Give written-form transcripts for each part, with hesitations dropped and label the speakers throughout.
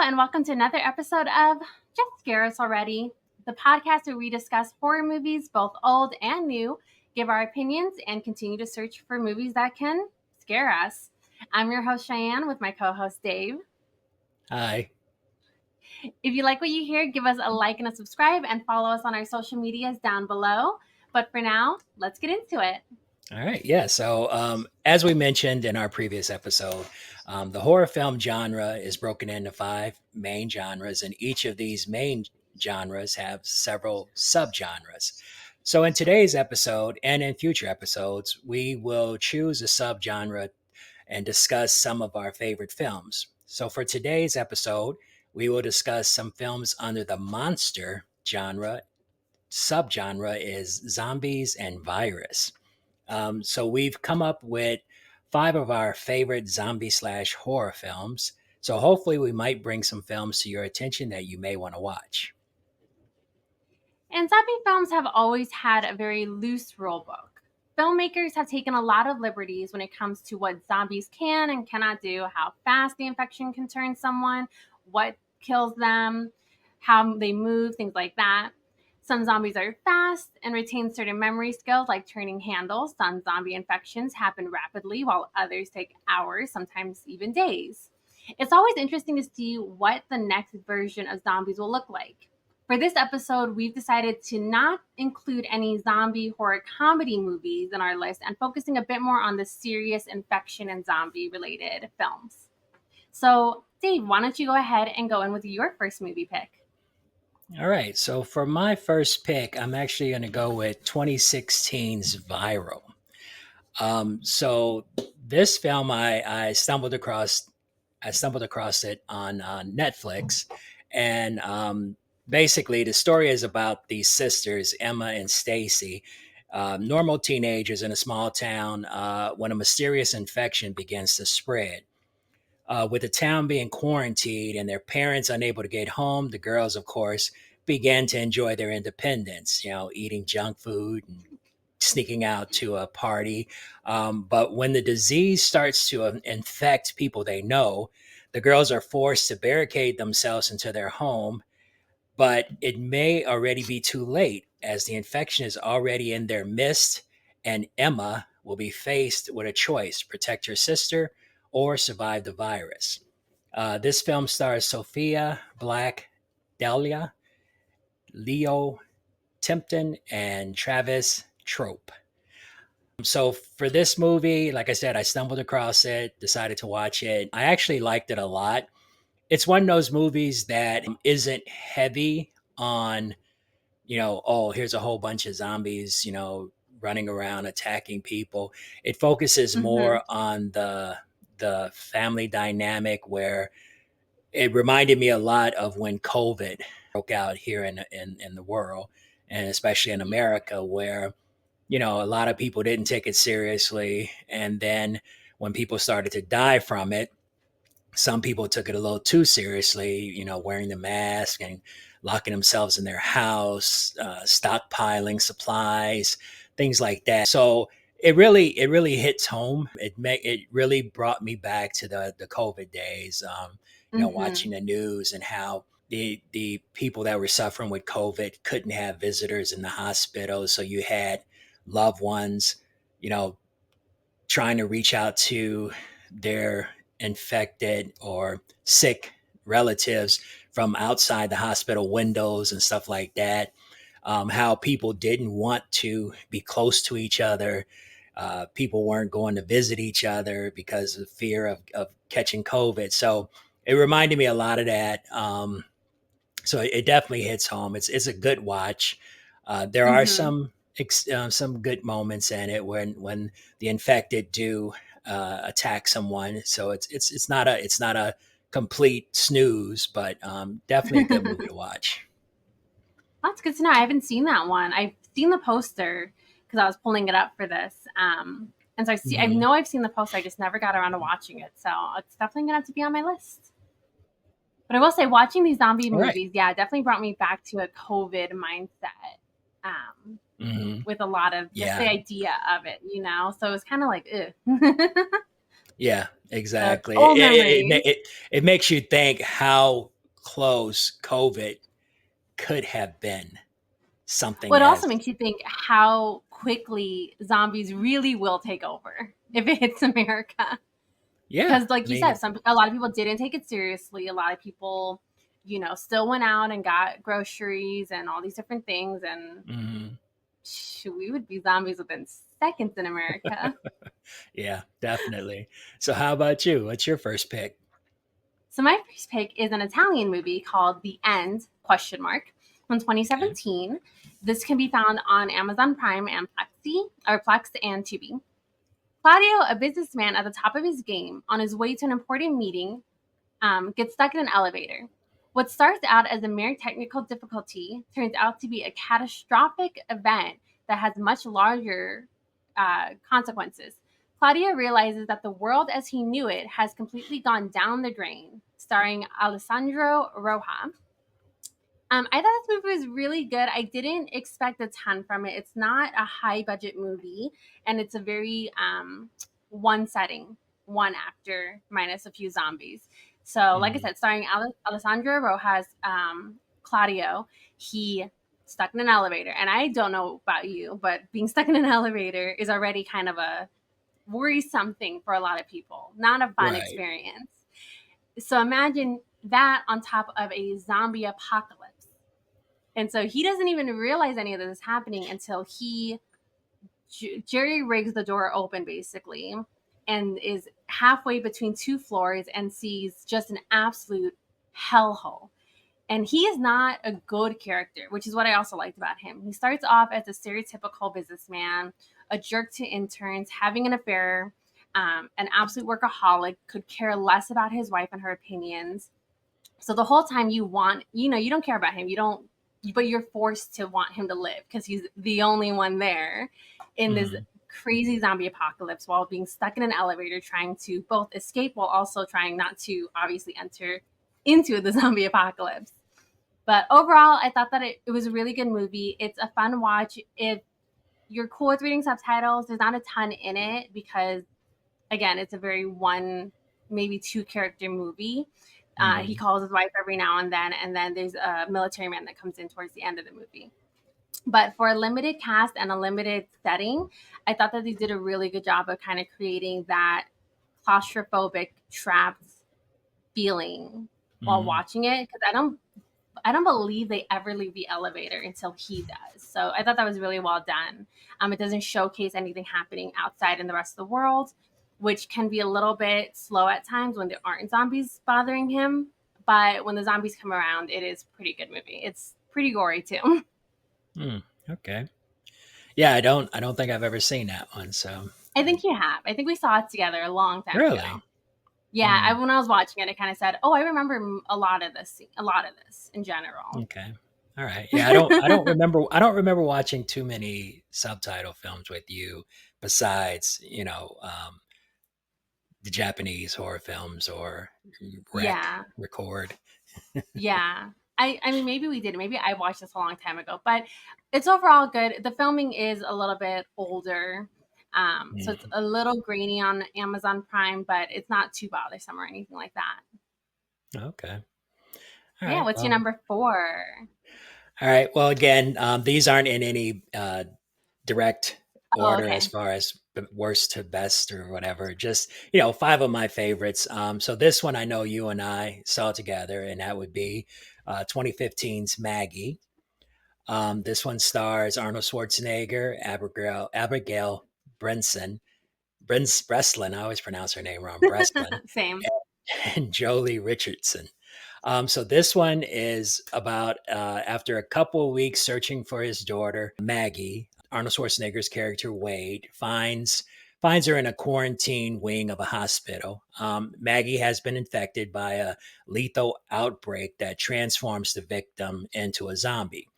Speaker 1: and welcome to another episode of Just Scare Us Already, the podcast where we discuss horror movies, both old and new, give our opinions, and continue to search for movies that can scare us. I'm your host, Cheyenne, with my co-host, Dave.
Speaker 2: Hi.
Speaker 1: If you like what you hear, give us a like and a subscribe, and follow us on our social medias down below. But for now, let's get into it.
Speaker 2: All right. Yeah. So, as we mentioned in our previous episode, the horror film genre is broken into 5 main genres, and each of these main genres have several subgenres. So, in today's episode and in future episodes, we will choose a subgenre and discuss some of our favorite films. So, for today's episode, we will discuss some films under the monster genre. Subgenre is zombies and virus. So we've come up with 5 of our favorite zombie/horror films. So hopefully we might bring some films to your attention that you may want to watch.
Speaker 1: And zombie films have always had a very loose rule book. Filmmakers have taken a lot of liberties when it comes to what zombies can and cannot do, how fast the infection can turn someone, what kills them, how they move, things like that. Some zombies are fast and retain certain memory skills like turning handles. Some zombie infections happen rapidly, while others take hours, sometimes even days. It's always interesting to see what the next version of zombies will look like. For this episode, we've decided to not include any zombie horror comedy movies in our list and focusing a bit more on the serious infection and zombie related films. So, Dave, why don't you go ahead and go in with your first movie pick?
Speaker 2: All right. So for my first pick, I'm actually going to go with 2016's Viral. So this film, I stumbled across. I stumbled across it on Netflix, and basically the story is about these sisters, Emma and Stacy, normal teenagers in a small town when a mysterious infection begins to spread. With the town being quarantined and their parents unable to get home, the girls, of course, began to enjoy their independence, eating junk food and sneaking out to a party. But when the disease starts to infect people they know, the girls are forced to barricade themselves into their home. But it may already be too late as the infection is already in their midst, and Emma will be faced with a choice: protect her sister or survive the virus. This film stars Sophia Black, Delia, Leo Tipton, and Travis Trope. So for this movie, like I said, I stumbled across it, decided to watch it. I actually liked it a lot. It's one of those movies that isn't heavy on, oh, here's a whole bunch of zombies, running around attacking people. It focuses
Speaker 1: Mm-hmm.
Speaker 2: more on the family dynamic, where it reminded me a lot of when COVID broke out here in the world, and especially in America, where a lot of people didn't take it seriously, and then when people started to die from it, some people took it a little too seriously, wearing the mask and locking themselves in their house, stockpiling supplies, things like that. So it really hits home. It really brought me back to the COVID days.
Speaker 1: Mm-hmm.
Speaker 2: Watching the news and how the people that were suffering with COVID couldn't have visitors in the hospital, so you had loved ones, you know, trying to reach out to their infected or sick relatives from outside the hospital windows and stuff like that. How people didn't want to be close to each other. People weren't going to visit each other because of fear of catching COVID. So it reminded me a lot of that. So it definitely hits home. It's a good watch. There are
Speaker 1: Mm-hmm.
Speaker 2: some good moments in it when the infected do attack someone. So it's not a complete snooze, but definitely a good movie to watch.
Speaker 1: That's good to know. I haven't seen that one. I've seen the poster because I was pulling it up for this. And so I
Speaker 2: Hmm.
Speaker 1: know I've seen the poster. I just never got around to watching it. So it's definitely gonna have to be on my list. But I will say, watching these zombie
Speaker 2: All right.
Speaker 1: movies, yeah, it definitely brought me back to a COVID mindset. Um,
Speaker 2: Hmm.
Speaker 1: with a lot of just the
Speaker 2: Yeah.
Speaker 1: idea of it, So it was kind of like, ugh.
Speaker 2: Yeah.
Speaker 1: So
Speaker 2: Exactly.
Speaker 1: old memories.
Speaker 2: It makes you think how close COVID could have been something
Speaker 1: What also
Speaker 2: as
Speaker 1: makes you think how quickly zombies really will take over if it hits America.
Speaker 2: yeah.
Speaker 1: Because, like
Speaker 2: I
Speaker 1: you said,
Speaker 2: mean,
Speaker 1: a lot of people didn't take it seriously. A lot of people, still went out and got groceries and all these different things, and
Speaker 2: mhm.
Speaker 1: we would be zombies within seconds in America.
Speaker 2: Yeah, definitely. So how about you? What's your first pick?
Speaker 1: So my first pick is an Italian movie called The End question mark from
Speaker 2: Okay.
Speaker 1: 2017. This can be found on Amazon Prime and Plex and Tubi. Claudio, a businessman at the top of his game, on his way to an important meeting, gets stuck in an elevator. What starts out as a mere technical difficulty turns out to be a catastrophic event that has much larger consequences. Claudia realizes that the world as he knew it has completely gone down the drain, starring Alessandro Roja. I thought this movie was really good. I didn't expect a ton from it. It's not a high budget movie, and it's a very one setting, one actor minus a few zombies. So, like I
Speaker 2: Mhm.
Speaker 1: said, starring Alessandro Rojas, Claudio, he stuck in an elevator. And I don't know about you, but being stuck in an elevator is already kind of a worrisome thing for a lot of people, not a fun
Speaker 2: Right.
Speaker 1: experience. So imagine that on top of a zombie apocalypse. And so he doesn't even realize any of this is happening until he Jerry rigs the door open basically and is halfway between two floors and sees just an absolute hellhole. And he is not a good character, which is what I also liked about him. He starts off as a stereotypical businessman, a jerk to interns, having an affair, an absolute workaholic, could care less about his wife and her opinions. So the whole time you don't care about him. You don't, but you're forced to want him to live because he's the only one there in this
Speaker 2: Mhm.
Speaker 1: crazy zombie apocalypse while being stuck in an elevator trying to both escape while also trying not to obviously enter into the zombie apocalypse. But overall, I thought that it was a really good movie. It's a fun watch. If you're cool with reading subtitles, there's not a ton in it because, again, it's a very one, maybe two character movie. He
Speaker 2: Mhm.
Speaker 1: calls his wife every now and then there's a military man that comes in towards the end of the movie. But for a limited cast and a limited setting, I thought that they did a really good job of kind of creating that claustrophobic, trapped feeling while
Speaker 2: Mhm.
Speaker 1: watching it. Because I don't believe they ever leave the elevator until he does. So I thought that was really well done. It doesn't showcase anything happening outside in the rest of the world, which can be a little bit slow at times when there aren't zombies bothering him. But when the zombies come around, it is a pretty good movie. It's pretty gory too.
Speaker 2: Mm. Okay. Yeah, I don't think I've ever seen that one. So
Speaker 1: I think you have. I think we saw it together a long time
Speaker 2: really.
Speaker 1: ago. Yeah,
Speaker 2: Mm.
Speaker 1: when I was watching it, I kind of said, "Oh, I remember a lot of this in general."
Speaker 2: Okay. All right. Yeah, I don't remember watching too many subtitle films with you besides, the Japanese horror films or
Speaker 1: Yeah.
Speaker 2: record.
Speaker 1: Yeah. I mean, maybe we did. Maybe I watched this a long time ago, but it's overall good. The filming is a little bit older. So it's
Speaker 2: Mm.
Speaker 1: a little grainy on Amazon Prime, but it's not too bothersome or anything like that.
Speaker 2: Okay. All
Speaker 1: Yeah,
Speaker 2: right.
Speaker 1: what's your
Speaker 2: Well,
Speaker 1: number four?
Speaker 2: all right. Well, again, these aren't in any direct
Speaker 1: Oh,
Speaker 2: order as
Speaker 1: okay.
Speaker 2: far as worst to best or whatever. Just, five of my favorites. So this one I know you and I saw together, and that would be 2015's Maggie. This one stars Arnold Schwarzenegger, Abigail Brenson, Breslin. I always pronounce her name wrong. Breslin
Speaker 1: Same.
Speaker 2: and Jolie Richardson. So this one is about after a couple of weeks searching for his daughter Maggie. Arnold Schwarzenegger's character Wade finds her in a quarantine wing of a hospital. Maggie has been infected by a lethal outbreak that transforms the victim into a zombie.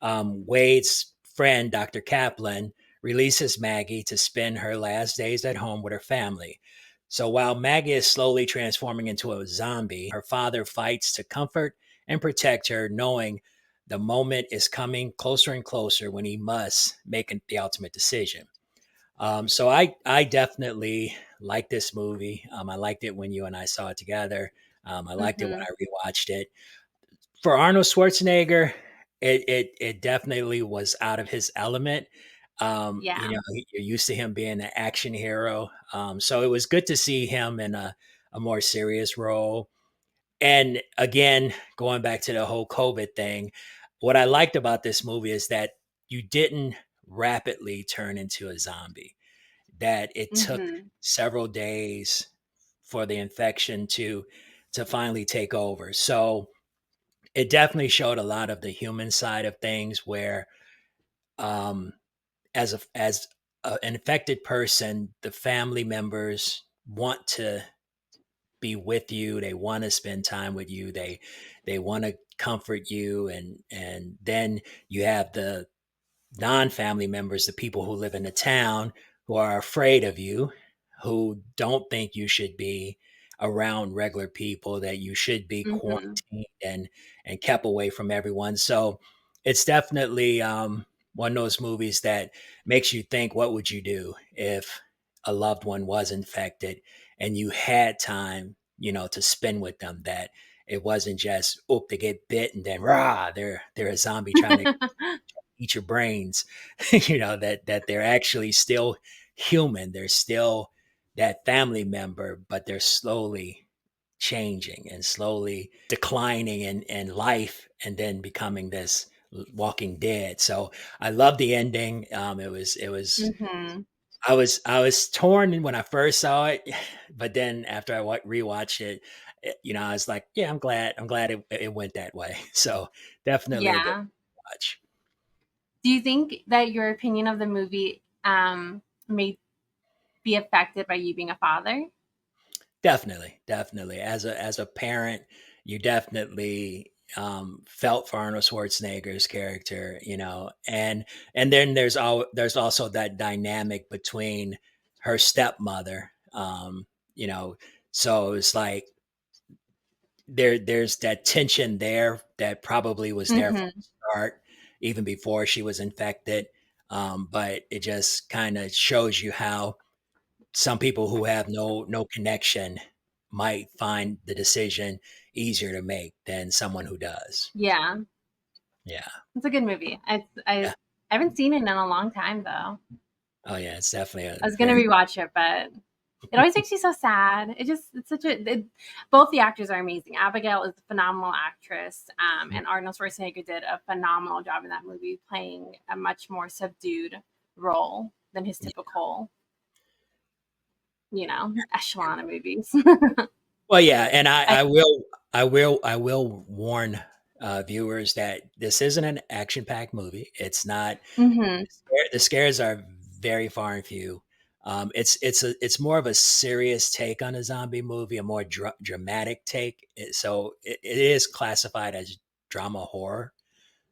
Speaker 2: Wade's friend, Dr. Kaplan, releases Maggie to spend her last days at home with her family. So while Maggie is slowly transforming into a zombie, her father fights to comfort and protect her, knowing the moment is coming closer and closer when he must make the ultimate decision. So I definitely like this movie. I liked it when you and I saw it together. I liked it when
Speaker 1: Hmm.
Speaker 2: I rewatched it. For Arnold Schwarzenegger, it definitely was out of his element.
Speaker 1: Yeah.
Speaker 2: You're used to him being an action hero, so it was good to see him in a more serious role. And again, going back to the whole COVID thing, what I liked about this movie is that you didn't rapidly turn into a zombie. That it took
Speaker 1: Mhm.
Speaker 2: several days for the infection to finally take over. So it definitely showed a lot of the human side of things where um as an infected person, the family members want to be with you, they want to spend time with you, they want to comfort you, and then you have the non-family members, the people who live in the town who are afraid of you, who don't think you should be around regular people, that you should be
Speaker 1: Mhm.
Speaker 2: quarantined and kept away from everyone. So it's definitely one of those movies that makes you think, what would you do if a loved one was infected and you had time, to spend with them, that it wasn't just, oh, they get bit and then rah, they're a zombie trying to eat your brains. That they're actually still human, they're still that family member, but they're slowly changing and slowly declining in life and then becoming this walking dead. So I love the ending. It was
Speaker 1: Mhm.
Speaker 2: I was torn when I first saw it, but then after I rewatched it, I was like, yeah, I'm glad it went that way. So definitely a good
Speaker 1: Yeah.
Speaker 2: watch.
Speaker 1: Do you think that your opinion of the movie may be affected by you being a father?
Speaker 2: Definitely, definitely. As a parent, you definitely felt for Arnold Schwarzenegger's character, and then there's also that dynamic between her stepmother, you know. So it's like there's that tension there that probably was there from
Speaker 1: Mhm.
Speaker 2: the start, even before she was infected. But it just kind of shows you how some people who have no connection might find the decision easier to make than someone who does.
Speaker 1: Yeah.
Speaker 2: Yeah.
Speaker 1: It's a good movie.
Speaker 2: Yeah.
Speaker 1: I haven't seen it in a long time though.
Speaker 2: Oh yeah, it's definitely a
Speaker 1: I was gonna
Speaker 2: very
Speaker 1: rewatch it, but it always makes me so sad. It's such a both the actors are amazing. Abigail is a phenomenal actress, and Arnold Schwarzenegger did a phenomenal job in that movie, playing a much more subdued role than his
Speaker 2: yeah.
Speaker 1: typical, echelon of movies.
Speaker 2: Well, yeah, and
Speaker 1: I,
Speaker 2: I will warn viewers that this isn't an action-packed movie. It's not.
Speaker 1: hmm
Speaker 2: The scares are very far and few. It's more of a serious take on a zombie movie, a more dramatic take. So it is classified as drama horror.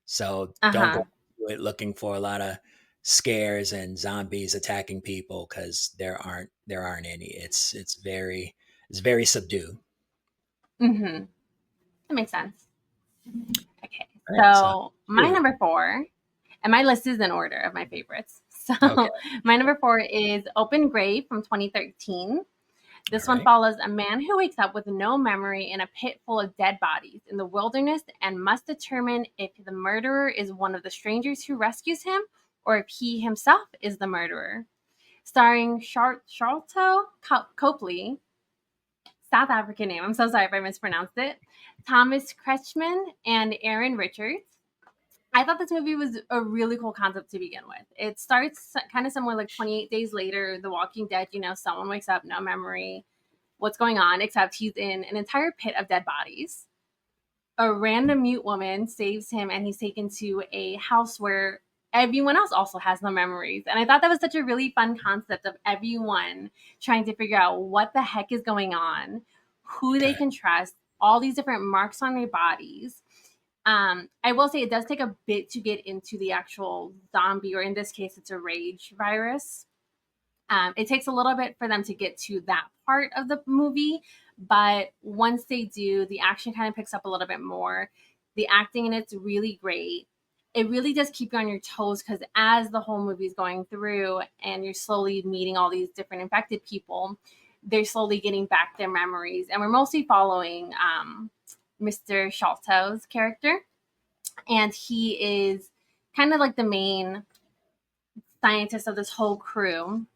Speaker 2: So
Speaker 1: uh
Speaker 2: don't
Speaker 1: huh.
Speaker 2: go into it looking for a lot of scares and zombies attacking people, because there aren't any. It's very subdued.
Speaker 1: hmm That makes sense. Okay,
Speaker 2: All right, so
Speaker 1: so my
Speaker 2: you.
Speaker 1: number four, and my list is in order of my favorites. So
Speaker 2: Okay,
Speaker 1: my number four is Open Grave from 2013.
Speaker 2: all
Speaker 1: This one
Speaker 2: right,
Speaker 1: follows a man who wakes up with no memory in a pit full of dead bodies in the wilderness and must determine if the murderer is one of the strangers who rescues him or if he himself is the murderer. Starring Charlton Copley, South African name. I'm so sorry if I mispronounced it. Thomas Kretschmann and Aaron Richards. I thought this movie was a really cool concept to begin with. It starts kind of similar, like 28 Days Later, The Walking Dead. Someone wakes up, no memory, what's going on, except he's in an entire pit of dead bodies. A random mute woman saves him, and he's taken to a house where everyone else also has no memories. And I thought that was such a really fun concept of everyone trying to figure out what the heck is going on, who they
Speaker 2: okay,
Speaker 1: can trust, all these different marks on their bodies. I will say it does take a bit to get into the actual zombie, or in this case, it's a rage virus. It takes a little bit for them to get to that part of the movie, but once they do, the action kind of picks up a little bit more. The acting in it's really great. It really does keep you on your toes because as the whole movie is going through and you're slowly meeting all these different infected people, they're slowly getting back their memories. And we're mostly following Mr. Sholto's character, and he is kind of like the main scientist of this whole crew.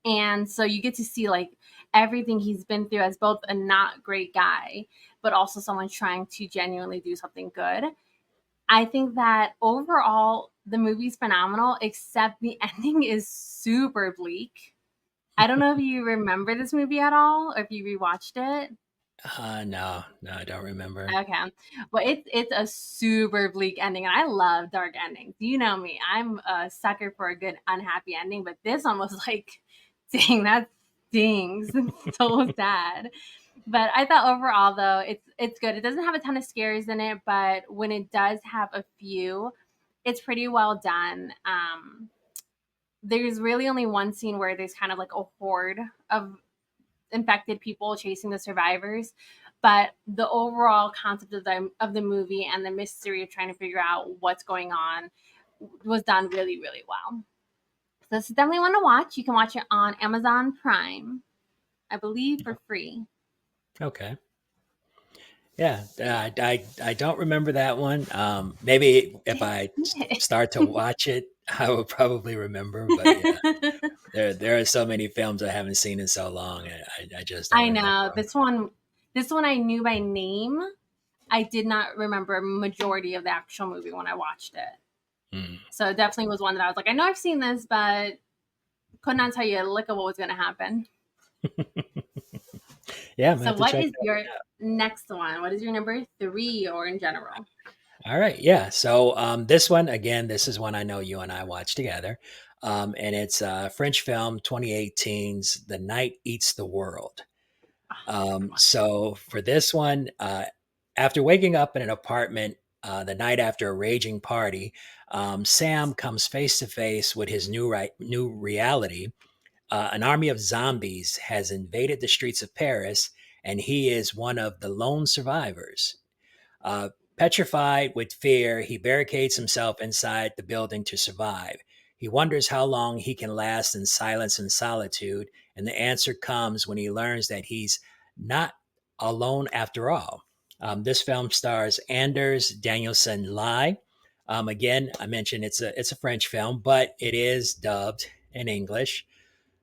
Speaker 1: And so you get to see like everything he's been through as both a not great guy, but also someone trying to genuinely do something good. I think that overall the movie's phenomenal, except the ending is super bleak. I don't know if you remember this movie at all or if you rewatched it.
Speaker 2: No, no, I don't remember.
Speaker 1: Okay. Well, it's a super bleak ending, and I love dark endings. You know me. I'm a sucker for a good unhappy ending, but this one was like, dang, that stings. It's so sad. But I thought overall though, it's good. It doesn't have a ton of scares in it, but when it does have a few, it's pretty well done. There's really only one scene where there's kind of like a horde of infected people chasing the survivors, but the overall concept of the movie and the mystery of trying to figure out what's going on was done really, really well. So this is definitely one to watch. You can watch it on Amazon Prime, I believe, for free.
Speaker 2: Okay. Yeah, I don't remember that one. Maybe if I start to watch it, I will probably remember. But yeah, there are so many films I haven't seen in so long, and I just don't
Speaker 1: I
Speaker 2: remember
Speaker 1: know
Speaker 2: them.
Speaker 1: this one I knew by name. I did not remember majority of the actual movie when I watched it.
Speaker 2: Mm.
Speaker 1: So it definitely was one that I was like, I know I've seen this, but could not tell you a lick of what was going to happen.
Speaker 2: Yeah, I'm gonna
Speaker 1: So
Speaker 2: have to
Speaker 1: what
Speaker 2: check
Speaker 1: is
Speaker 2: that
Speaker 1: your
Speaker 2: one out.
Speaker 1: next one? What is your number three or in general?
Speaker 2: All right, yeah. So this one again, this is one I know you and I watched together, and it's French film 2018's "The Night Eats the World."
Speaker 1: Oh, good one.
Speaker 2: So for this one, after waking up in an apartment the night after a raging party, Sam comes face to face with his new reality. An army of zombies has invaded the streets of Paris, and he is one of the lone survivors. Uh, Petrified with fear, he barricades himself inside the building to survive. He wonders how long he can last in silence and solitude, and the answer comes when he learns that he's not alone after all. This film stars Anders Danielson Lai. Again, I mentioned it's a French film, but it is dubbed in English,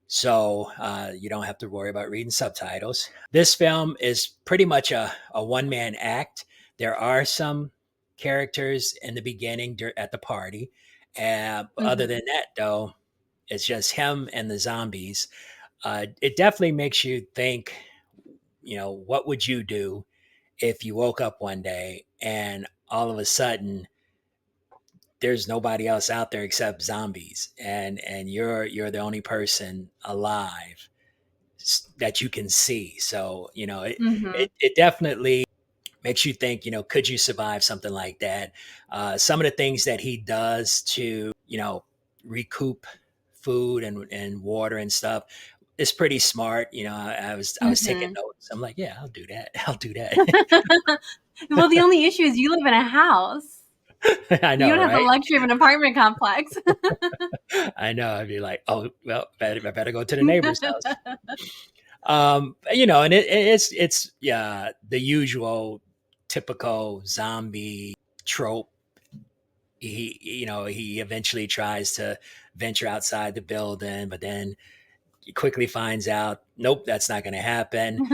Speaker 2: so you don't have to worry about reading subtitles. This film is pretty much a one man act. There are some characters in the beginning at the party. Other
Speaker 1: Mm-hmm.
Speaker 2: than that, though, it's just him and the zombies. It definitely makes you think, what would you do if you woke up one day and all of a sudden there's nobody else out there except zombies, and you're the only person alive that you can see. So,
Speaker 1: Mm-hmm.
Speaker 2: it definitely makes you think, could you survive something like that? Some of the things that he does to, recoup food and water and stuff is pretty smart. I was taking
Speaker 1: Mm-hmm.
Speaker 2: notes. I'm like, yeah, I'll do that. I'll do that.
Speaker 1: Well, the only issue is you live in a house.
Speaker 2: I
Speaker 1: You
Speaker 2: know,
Speaker 1: don't have the
Speaker 2: right?
Speaker 1: luxury of an apartment complex.
Speaker 2: I know. I'd be like, oh, well, I better go to the neighbor's house. And it's yeah, the usual typical zombie trope. He eventually tries to venture outside the building, but then he quickly finds out, nope, that's not going to happen.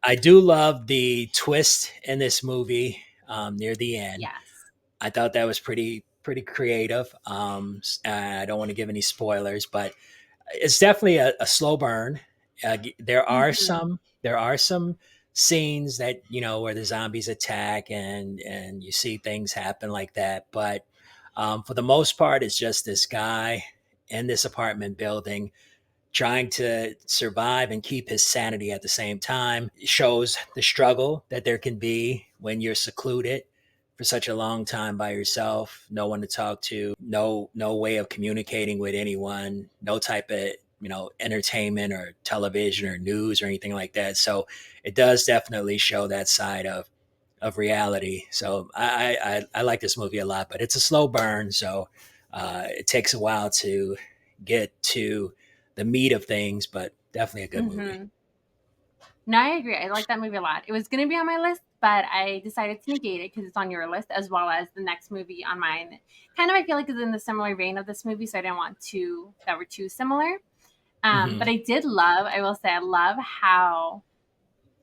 Speaker 2: I do love the twist in this movie near the end.
Speaker 1: Yes.
Speaker 2: I thought that was pretty creative. I don't want to give any spoilers, but it's definitely a slow burn.
Speaker 1: Mm-hmm.
Speaker 2: There are some scenes that where the zombies attack and you see things happen like that, but for the most part, it's just this guy in this apartment building trying to survive and keep his sanity at the same time. It shows the struggle that there can be when you're secluded for such a long time by yourself, no one to talk to, no way of communicating with anyone, no type of entertainment or television or news or anything like that. So it does definitely show that side of reality. So I like this movie a lot, but it's a slow burn. So it takes a while to get to the meat of things, but definitely a good movie.
Speaker 1: Mm-hmm. No, I agree. I like that movie a lot. It was going to be on my list, but I decided to negate it because it's on your list as well as the next movie on mine. Kind of, I feel like is in the similar vein of this movie, so I didn't want two that were too similar. But
Speaker 2: Hmm.
Speaker 1: I did love. I will say, I love how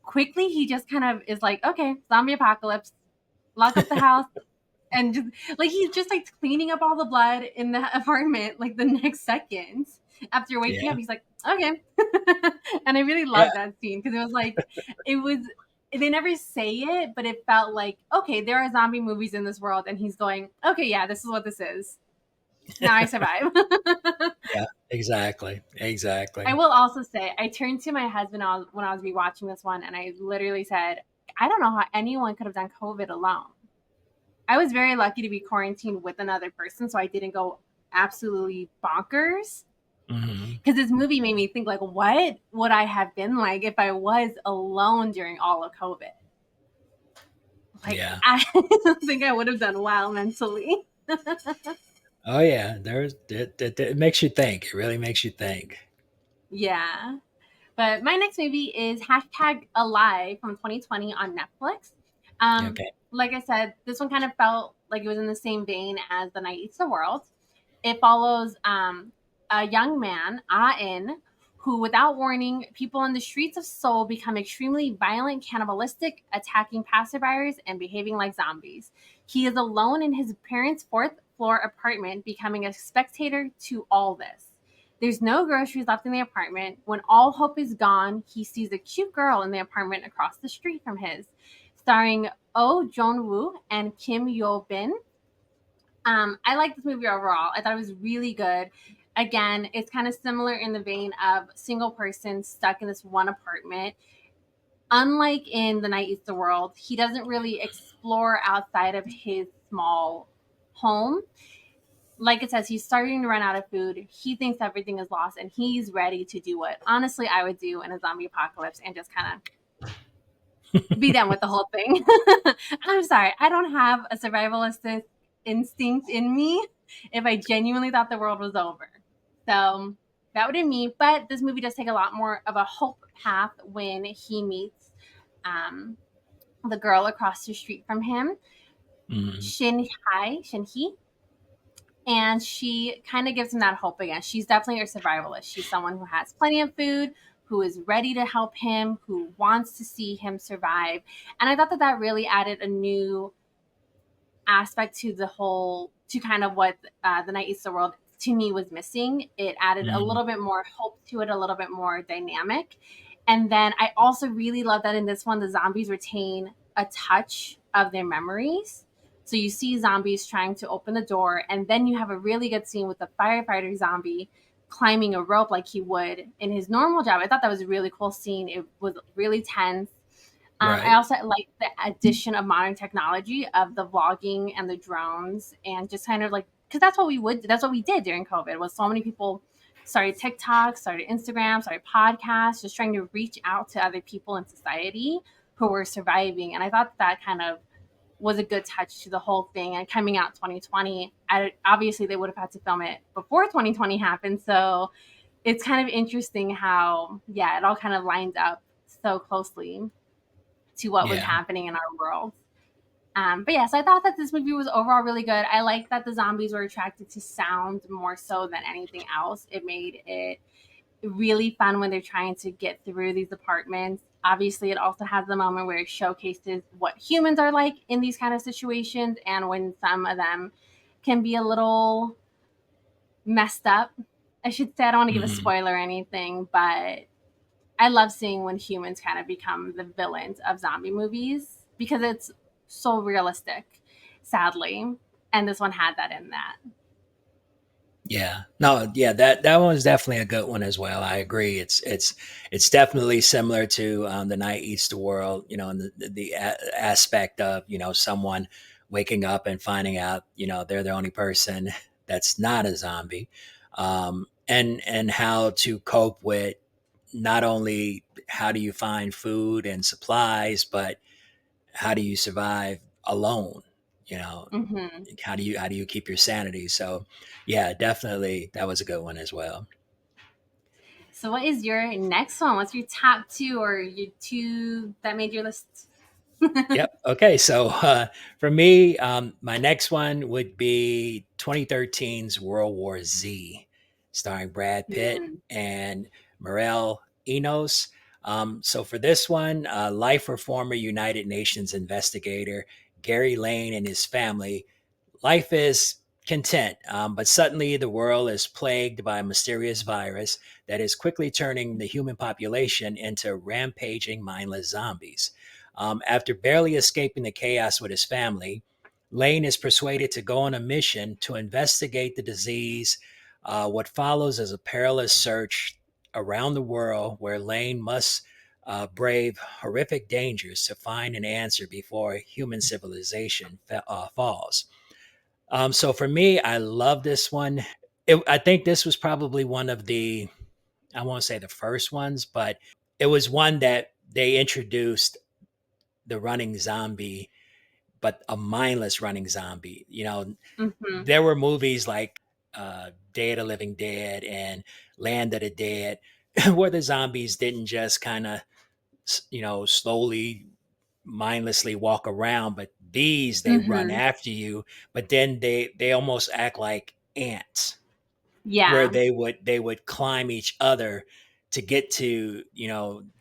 Speaker 1: quickly he just kind of is like, okay, zombie apocalypse, lock up the house, and just like he's just like cleaning up all the blood in the apartment like the next second after waking up.
Speaker 2: Yeah.
Speaker 1: He's like, okay. And I really
Speaker 2: Yeah.
Speaker 1: loved that scene because it was like, it was, they never say it, but it felt like, okay, there are zombie movies in this world. And he's going, okay, yeah, this is what this is. Now I survive.
Speaker 2: Yeah. Exactly.
Speaker 1: I
Speaker 2: Exactly.
Speaker 1: will also say, I turned to my husband when I was rewatching this one, and I literally said, I don't know how anyone could have done COVID alone. I was very lucky to be quarantined with another person, so I didn't go absolutely bonkers.
Speaker 2: Hmm.
Speaker 1: Because this movie made me think, like, what would I have been like if I was alone during all of COVID? Like,
Speaker 2: Yeah.
Speaker 1: I don't think I would have done well mentally.
Speaker 2: Oh yeah. It makes you think. It really makes you think.
Speaker 1: Yeah. But my next movie is hashtag Alive from 2020 on Netflix.
Speaker 2: Okay.
Speaker 1: Like I said, this one kind of felt like it was in the same vein as The Night Eats the World. It follows a young man, A-In, who, without warning, people on the streets of Seoul become extremely violent, cannibalistic, attacking passerbyers and behaving like zombies. He is alone in his parents' fourth floor apartment, becoming a spectator to all this. There's no groceries left in the apartment. When all hope is gone, he sees a cute girl in the apartment across the street from his, starring Oh Jong Woo and Kim Yo Bin. I like this movie overall. I thought it was really good. Again, it's kind of similar in the vein of single person stuck in this one apartment. Unlike in The Night Eats the World, he doesn't really explore outside of his small home. Like it says, he's starting to run out of food. He thinks everything is lost and he's ready to do what honestly I would do in a zombie apocalypse and just kind of be done with the whole thing. I'm sorry, I don't have a survivalist instinct in me if I genuinely thought the world was over. So that would be me. But this movie does take a lot more of a hope path when he meets um, the girl across the street from him,
Speaker 2: Hmm.
Speaker 1: Shin Hee, and she kind of gives him that hope again. She's definitely a survivalist. She's someone who has plenty of food, who is ready to help him, who wants to see him survive. And I thought that that really added a new aspect to the whole, to kind of what The Night Eats the World to me was missing. It added a
Speaker 2: Hmm.
Speaker 1: little bit more hope to it, a little bit more dynamic. And then I also really love that in this one, the zombies retain a touch of their memories. So you see zombies trying to open the door, and then you have a really good scene with the firefighter zombie climbing a rope like he would in his normal job. I thought that was a really cool scene. It was really tense. I
Speaker 2: Right.
Speaker 1: also like the addition of modern technology of the vlogging and the drones and just kind of like, because that's what we did during COVID was so many people started TikTok, started Instagram, started podcasts, just trying to reach out to other people in society who were surviving. And I thought that kind of was a good touch to the whole thing. And coming out 2020, obviously they would have had to film it before 2020 happened. So it's kind of interesting how, yeah, it all kind of lines up so closely to what was
Speaker 2: Yeah.
Speaker 1: happening in our world. But yeah, so I thought that this movie was overall really good. I like that the zombies were attracted to sound more so than anything else. It made it really fun when they're trying to get through these apartments. Obviously, it also has the moment where it showcases what humans are like in these kind of situations and when some of them can be a little messed up. I should say, I don't want to give a
Speaker 2: Hmm.
Speaker 1: spoiler or anything, but I love seeing when humans kind of become the villains of zombie movies because it's so realistic, sadly. And this one had that in that.
Speaker 2: Yeah. No, yeah, that one was definitely a good one as well. I agree. It's definitely similar to The Night Eats the World, in the aspect of, someone waking up and finding out, they're the only person that's not a zombie. And how to cope with not only how do you find food and supplies, but how do you survive alone? You know,
Speaker 1: Hmm.
Speaker 2: how do you keep your sanity? So, yeah, definitely that was a good one as well.
Speaker 1: So, what is your next one? What's your top two or your two that made your list?
Speaker 2: Yep. Okay. So for me, my next one would be 2013's World War Z, starring Brad Pitt
Speaker 1: Mm,
Speaker 2: and Morel Enos. So for this one, life or former United Nations investigator Gary Lane and his family, life is content, but suddenly the world is plagued by a mysterious virus that is quickly turning the human population into rampaging, mindless zombies. After barely escaping the chaos with his family, Lane is persuaded to go on a mission to investigate the disease. What follows is a perilous search around the world where Lane must brave horrific dangers to find an answer before human civilization falls. So for me, I love this one. I think this was probably one of the, I won't say the first ones, but it was one that they introduced the running zombie, but a mindless running zombie.
Speaker 1: mm-hmm,
Speaker 2: There were movies like Day of the Living Dead and Land of the Dead where the zombies didn't just kind of, slowly mindlessly walk around, but these they run
Speaker 1: mm-hmm.
Speaker 2: after you, but then they almost act like ants where
Speaker 1: Yeah.
Speaker 2: they would climb each other to get to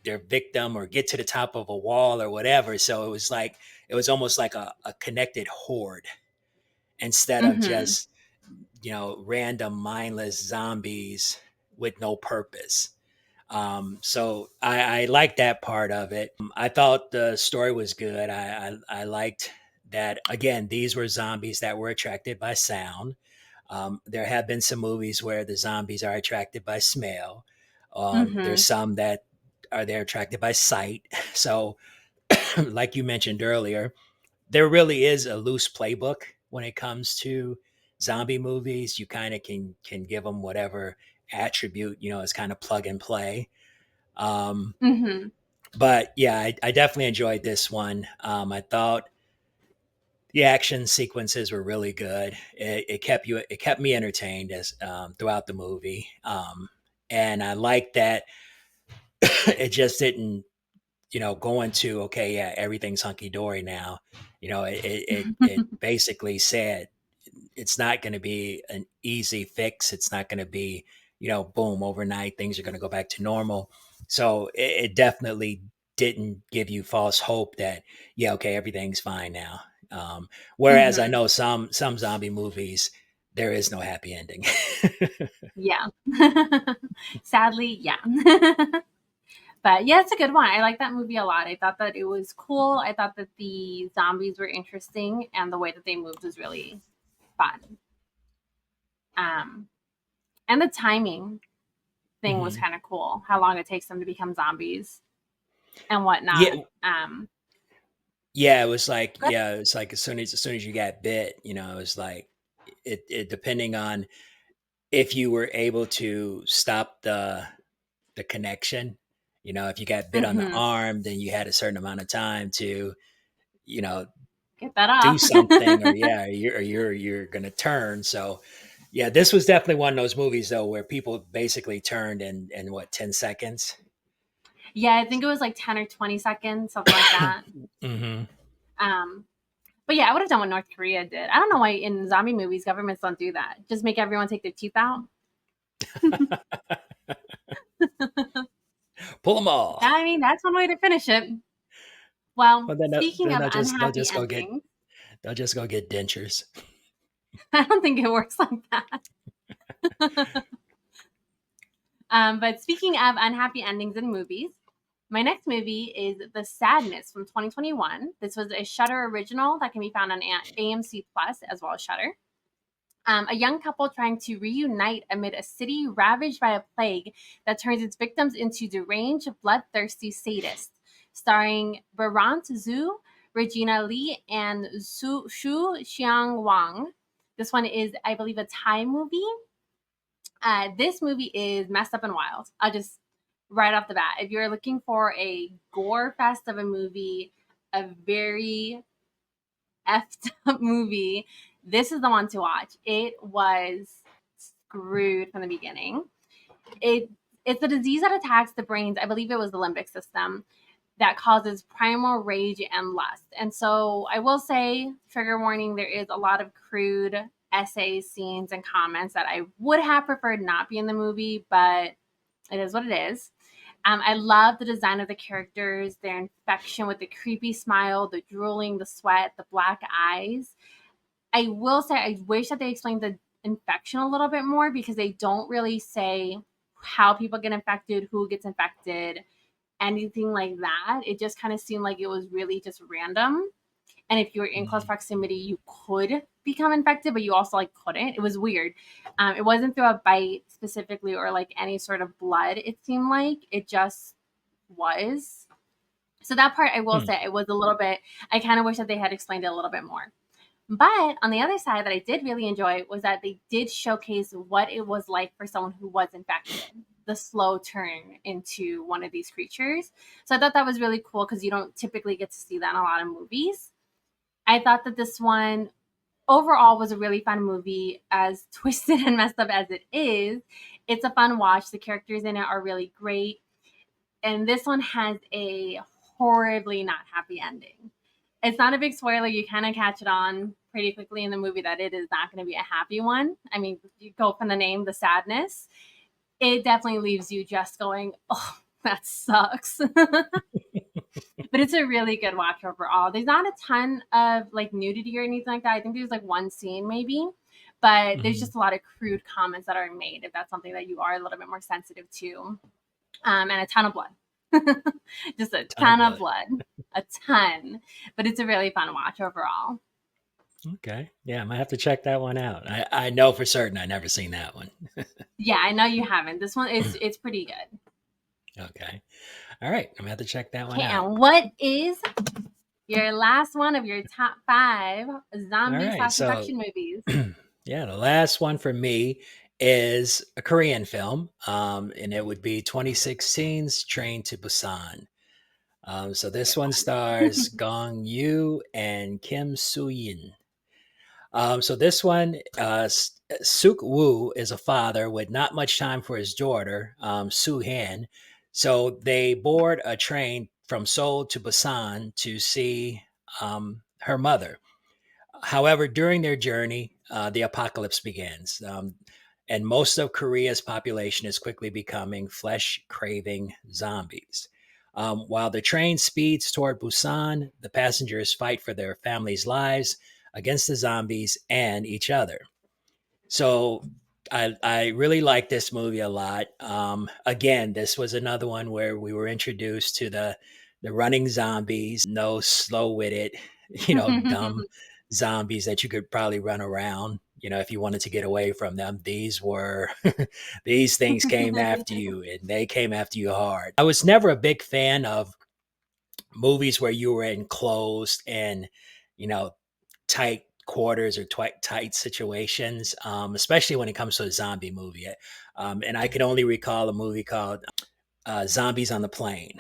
Speaker 2: their victim or get to the top of a wall or whatever. So it was almost like a connected horde instead of
Speaker 1: Mm-hmm.
Speaker 2: just random mindless zombies with no purpose. So I like that part of it. I thought the story was good. I liked that again. These were zombies that were attracted by sound. There have been some movies where the zombies are attracted by smell.
Speaker 1: Mm-hmm.
Speaker 2: There's some that are they're attracted by sight. So, like you mentioned earlier, there really is a loose playbook when it comes to zombie movies. You kind of can give them whatever attribute. It's kind of plug and play. Um,
Speaker 1: Mm-hmm.
Speaker 2: but yeah, I definitely enjoyed this one. I thought the action sequences were really good. It kept me entertained as throughout the movie, and I like that it just didn't go into okay, yeah, everything's hunky dory now. It basically said it's not going to be an easy fix. It's not going to be, boom, overnight, things are going to go back to normal. So it definitely didn't give you false hope that, yeah, okay, everything's fine now. Whereas I
Speaker 1: Mm-hmm.
Speaker 2: know some zombie movies, there is no happy ending.
Speaker 1: Yeah. Sadly, yeah. But yeah, it's a good one. I like that movie a lot. I thought that it was cool. I thought that the zombies were interesting and the way that they moved was really fun. Um, and the timing thing was
Speaker 2: Mhm.
Speaker 1: kind of cool. How long it takes them to become zombies and
Speaker 2: Yeah,
Speaker 1: whatnot.
Speaker 2: yeah, it was like
Speaker 1: Good.
Speaker 2: as soon as you got bit, it was like it depending on if you were able to stop the connection. If you got bit on the
Speaker 1: Mm-hmm.
Speaker 2: arm, then you had a certain amount of time to, you know,
Speaker 1: Get that
Speaker 2: do
Speaker 1: off.
Speaker 2: something, or yeah, you're gonna turn. So yeah, this was definitely one of those movies though where people basically turned in what 10 seconds.
Speaker 1: Yeah, I think it was like 10 or 20 seconds, something like that.
Speaker 2: Hmm.
Speaker 1: Um, but yeah, I would have done what North Korea did. I don't know why in zombie movies governments don't do that. Just make everyone take their teeth out.
Speaker 2: Pull them all.
Speaker 1: I mean, that's one way to finish it. Well,
Speaker 2: Well, then
Speaker 1: speaking of
Speaker 2: they'll
Speaker 1: unhappy
Speaker 2: just go get
Speaker 1: endings,
Speaker 2: they'll just go get dentures.
Speaker 1: I don't think it works like that. But speaking of unhappy endings in movies, my next movie is The Sadness from 2021. This was a Shudder original that can be found on AMC Plus as well as Shudder. A young couple trying to reunite amid a city ravaged by a plague that turns its victims into deranged, bloodthirsty sadists. Starring Barant Zhu, Regina Lee, and Shu Xiang Wang. This one is, I believe, a Thai movie. This movie is messed up and wild. I'll just right off the bat. If you're looking for a gore fest of a movie, a very effed up movie, this is the one to watch. It was screwed from the beginning. It It's a disease that attacks the brains. I believe it was the limbic system that causes primal rage and lust. And so I will say, trigger warning, there is a lot of crude essays, scenes, and comments that I would have preferred not be in the movie, but it is what it is. I love the design of the characters, their infection with the creepy smile, the drooling, the sweat, the black eyes. I will say I wish that they explained the infection a little bit more because they don't really say how people get infected, who gets infected, anything like that. It just kind of seemed like it was really just random. And if you were in close
Speaker 2: Mhm.
Speaker 1: proximity, you could become infected, but you also like couldn't. It was weird. It wasn't through a bite specifically or like any sort of blood. It seemed like it just was. So that part, I will
Speaker 2: Hmm.
Speaker 1: say, it was a little bit. I kind of wish that they had explained it a little bit more. But on the other side, that I did really enjoy was that they did showcase what it was like for someone who was infected, the slow turn into one of these creatures. So I thought that was really cool because you don't typically get to see that in a lot of movies. I thought that this one overall was a really fun movie, as twisted and messed up as it is. It's a fun watch. The characters in it are really great. And this one has a horribly not happy ending. It's not a big spoiler. You kind of catch it on pretty quickly in the movie that it is not going to be a happy one. I mean, you go from the name, the sadness. It definitely leaves you just going, oh, that sucks. But it's a really good watch overall. There's not a ton of like nudity or anything like that. I think there's like one scene maybe, but there's
Speaker 2: Mhm.
Speaker 1: just a lot of crude comments that are made if that's something that you are a little bit more sensitive to, and a ton of blood. Just a
Speaker 2: Ton of
Speaker 1: ton of
Speaker 2: blood.
Speaker 1: blood, a ton. But it's a really fun watch overall.
Speaker 2: Okay. Yeah, I might have to check that one out. I know for certain I never seen that one.
Speaker 1: Yeah, I know you haven't. This one is it's pretty good.
Speaker 2: Okay. All right. I'm gonna have to check that one
Speaker 1: Okay,
Speaker 2: out.
Speaker 1: and what is your last one of your top five
Speaker 2: All
Speaker 1: zombie
Speaker 2: right.
Speaker 1: slash
Speaker 2: So
Speaker 1: infection movies?
Speaker 2: yeah, the last one for me is a Korean film. And it would be 2016's Train to Busan. So this
Speaker 1: Good
Speaker 2: one
Speaker 1: one.
Speaker 2: stars Gong Yoo and Kim Soo Yin. So this one, Suk Woo is a father with not much time for his daughter, Soo Han. So they board a train from Seoul to Busan to see her mother. However, during their journey, the apocalypse begins. And most of Korea's population is quickly becoming flesh craving zombies. While the train speeds toward Busan, the passengers fight for their families' lives against the zombies and each other. So I really like this movie a lot. Again, this was another one where we were introduced to the running zombies, no slow witted, dumb zombies that you could probably run around. If you wanted to get away from them, these were these things came after you, and they came after you hard. I was never a big fan of movies where you were enclosed and you know tight quarters or tight situations, especially when it comes to a zombie movie. And I could only recall a movie called Zombies on the Plane.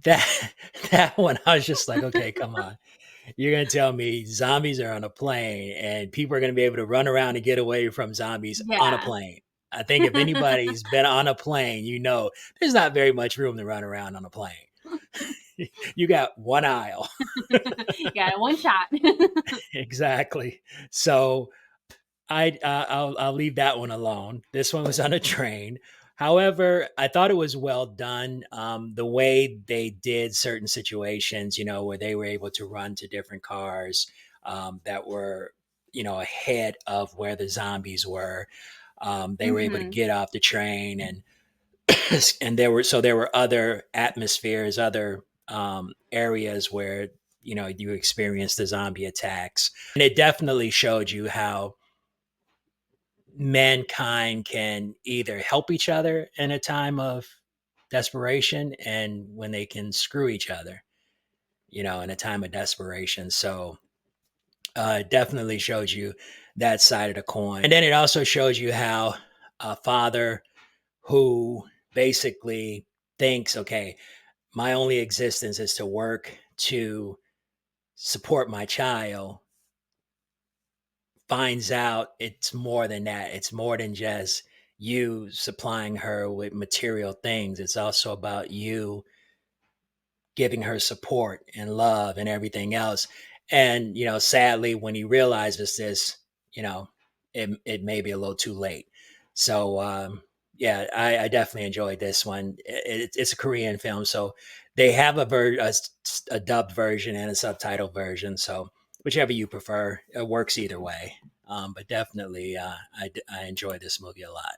Speaker 2: That that one, I was just like, okay, come on. You're gonna tell me zombies are on a plane and people are gonna be able to run around and get away from zombies on a
Speaker 1: Yeah.
Speaker 2: plane. I think if anybody's been on a plane, there's not very much room to run around on a plane. You got one aisle.
Speaker 1: Yeah, one shot.
Speaker 2: Exactly. So I'll leave that one alone. This one was on a train. However, I thought it was well done. The way they did certain situations, where they were able to run to different cars that were, ahead of where the zombies were. They were able to
Speaker 1: Hmm.
Speaker 2: get off the train, and there were other atmospheres, other areas where you experienced the zombie attacks, and it definitely showed you how mankind can either help each other in a time of desperation and when they can screw each other, in a time of desperation. So it definitely shows you that side of the coin. And then it also shows you how a father who basically thinks, okay, my only existence is to work to support my child, finds out it's more than that. It's more than just you supplying her with material things. It's also about you giving her support and love and everything else. And, sadly, when he realizes this, you know, it may be a little too late. So, yeah, I definitely enjoyed this one. It's a Korean film, so they have a dubbed version and a subtitle version. So, whichever you prefer, it works either way. But definitely, I enjoy this movie a lot.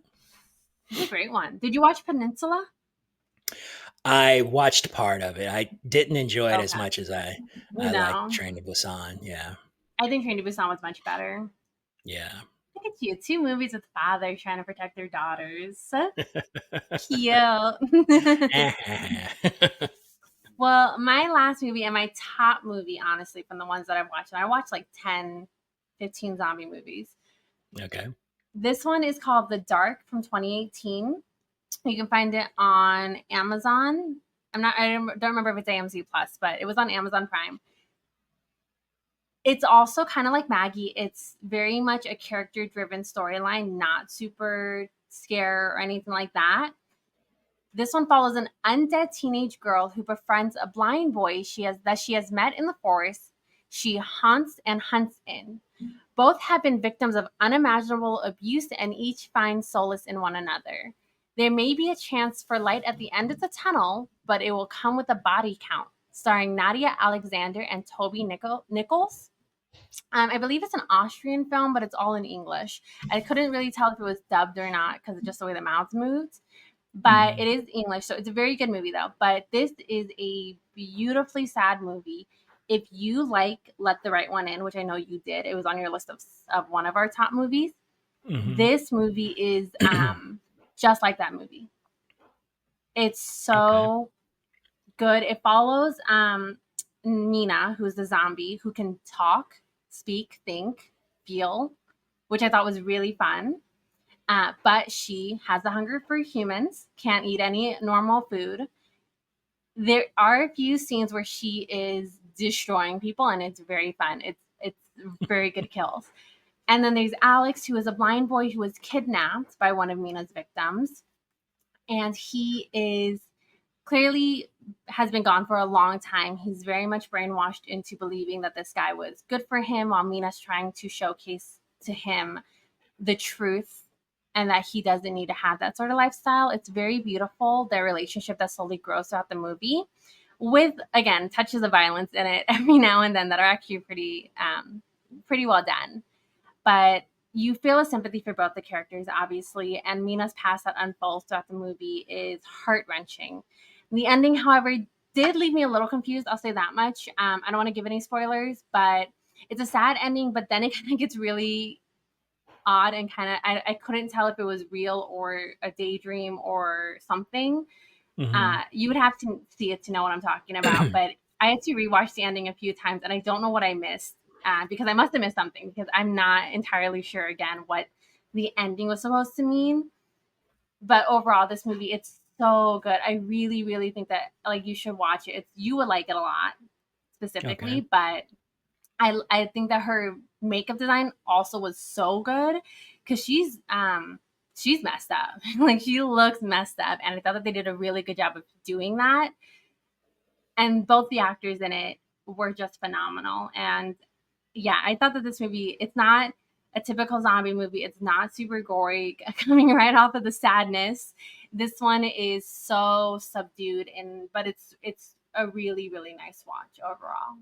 Speaker 1: It's a great one. Did you watch Peninsula?
Speaker 2: I watched part of it. I didn't enjoy it as
Speaker 1: Okay.
Speaker 2: much as I like
Speaker 1: No,
Speaker 2: Train to Busan. Yeah,
Speaker 1: I think Train to Busan was much better.
Speaker 2: yeah.
Speaker 1: Look at you, two movies with fathers trying to protect their daughters. Cute. Well, my last movie and my top movie, honestly, from the ones that I've watched, and I watched like 10, 15 zombie movies.
Speaker 2: Okay.
Speaker 1: This one is called The Dark from 2018. You can find it on Amazon. I don't remember if it's AMC Plus, but it was on Amazon Prime. It's also kind of like Maggie. It's very much a character driven storyline, not super scare or anything like that. This one follows an undead teenage girl who befriends a blind boy she has met in the forest. She haunts and hunts in. Both have been victims of unimaginable abuse and each find solace in one another. There may be a chance for light at the end of the tunnel, but it will come with a body count. Starring Nadia Alexander and Toby Nichols. I believe it's an Austrian film, but it's all in English. I couldn't really tell if it was dubbed or not because of just the way the mouths moved. But
Speaker 2: Mhm.
Speaker 1: it is English, so it's a very good movie though. But this is a beautifully sad movie. If you like Let the Right One In, which I know you did, it was on your list of one of our top movies.
Speaker 2: Mhm.
Speaker 1: This movie is just like that movie. It's
Speaker 2: Okay.
Speaker 1: so good. It follows Nina, who's the zombie who can talk, speak, think, feel, which I thought was really fun. But she has a hunger for humans, can't eat any normal food. There are a few scenes where she is destroying people, and it's very fun. It's very good kills. And then there's Alex, who is a blind boy who was kidnapped by one of Mina's victims, and he is clearly has been gone for a long time. He's very much brainwashed into believing that this guy was good for him, while Mina's trying to showcase to him the truth and that he doesn't need to have that sort of lifestyle. It's very beautiful, their relationship that slowly grows throughout the movie, with again touches of violence in it every now and then that are actually pretty well done. But you feel a sympathy for both the characters, obviously, and Mina's past that unfolds throughout the movie is heart wrenching. The ending, however, did leave me a little confused. I'll say that much. I don't want to give any spoilers, but it's a sad ending. But then it kind of gets really odd and kind of I couldn't tell if it was real or a daydream or something.
Speaker 2: Mhm.
Speaker 1: You would have to see it to know what I'm talking about. But I had to rewatch the ending a few times, and I don't know what I missed because I must have missed something because I'm not entirely sure again what the ending was supposed to mean. But overall, this movie it's so good. I really, really think that like you should watch it. You would like it a lot
Speaker 2: Okay.
Speaker 1: specifically, but I think that her makeup design also was so good because she's messed up. Like she looks messed up, and I thought that they did a really good job of doing that. And both the actors in it were just phenomenal. And yeah, I thought that this movie it's not a typical zombie movie. It's not super gory, coming right off of the sadness. This one is so subdued, and but it's a really really nice watch overall.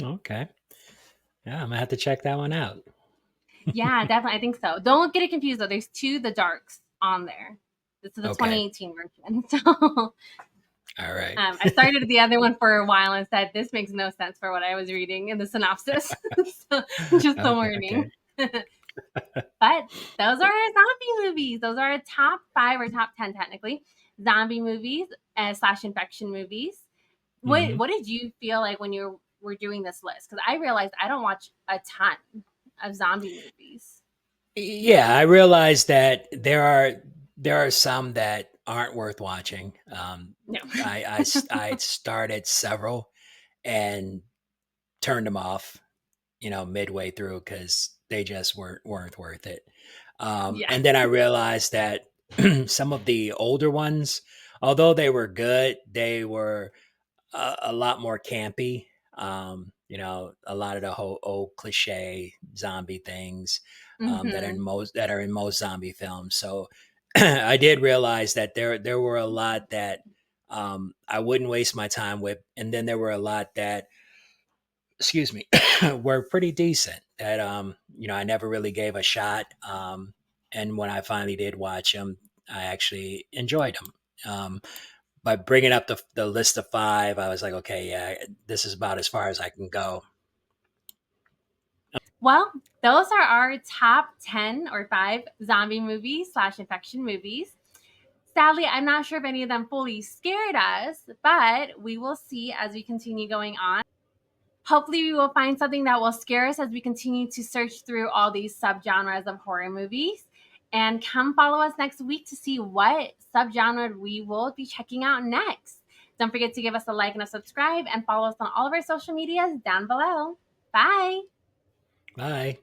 Speaker 2: Okay. Yeah, I'm gonna have to check that one out.
Speaker 1: Yeah, definitely. I think so. Don't get it confused though. There's two The Darks on there. This is the
Speaker 2: Okay.
Speaker 1: 2018 version. So
Speaker 2: All right.
Speaker 1: I started the other one for a while and said this makes no sense for what I was reading in the synopsis. So just a
Speaker 2: Okay.
Speaker 1: warning.
Speaker 2: Okay.
Speaker 1: But those are our zombie movies. Those are our top 5 or top 10 technically zombie movies slash infection movies.
Speaker 2: Mhm.
Speaker 1: What did you feel like when you were doing this list? Because I realized I don't watch a ton of zombie movies.
Speaker 2: Yeah, I realize that there are some that aren't worth watching.
Speaker 1: No.
Speaker 2: I started several and turned them off, midway through because they just weren't worth it.
Speaker 1: Yeah.
Speaker 2: And then I realized that some of the older ones, although they were good, they were a lot more campy. A lot of the whole old cliche zombie things
Speaker 1: Hmm.
Speaker 2: that are in most zombie films. So I did realize that there were a lot that I wouldn't waste my time with, and then there were a lot that, excuse me, were pretty decent that I never really gave a shot. And when I finally did watch them, I actually enjoyed them. By bringing up the list of five, I was like, okay, yeah, this is about as far as I can go.
Speaker 1: Well, those are our top 10 or 5 zombie movies slash infection movies. Sadly, I'm not sure if any of them fully scared us, but we will see as we continue going on. Hopefully, we will find something that will scare us as we continue to search through all these subgenres of horror movies. And come follow us next week to see what subgenre we will be checking out next. Don't forget to give us a like and a subscribe and follow us on all of our social medias down below. Bye.
Speaker 2: Bye.